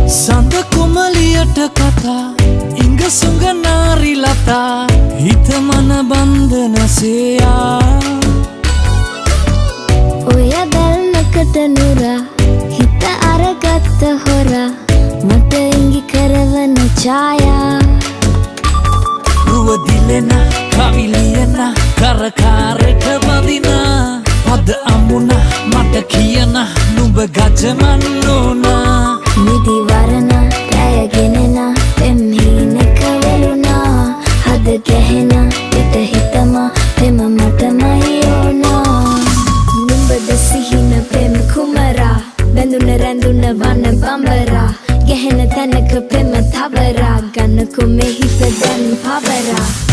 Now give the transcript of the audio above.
සඳ කුමලියට කතා ඉංග සුඟ නාරි ලතා හිත මන බන්ධන සේයා ඔය දැල්ලකට නුරා හිත අරගත්ත හොරා මට ඉඟි කරවන ඡායා රුව දිලෙන කවිලියන කරකාරට බඳින පද අමුණ මට කියන නුඹ ගජමන් නෝනා නිදි වරණ රැයගෙනෙන පෙම්හීනක වෙලුණා හද ගැහෙන පිට හිතම පෙම මටමයි ඕනා නුඹද සිහින පෙම් කුමරා බැඳුන රැඳුන වන බඹරා ගැහෙන තැනක පෙම තවරා ගන්නකො මෙහිත දැන් පවරා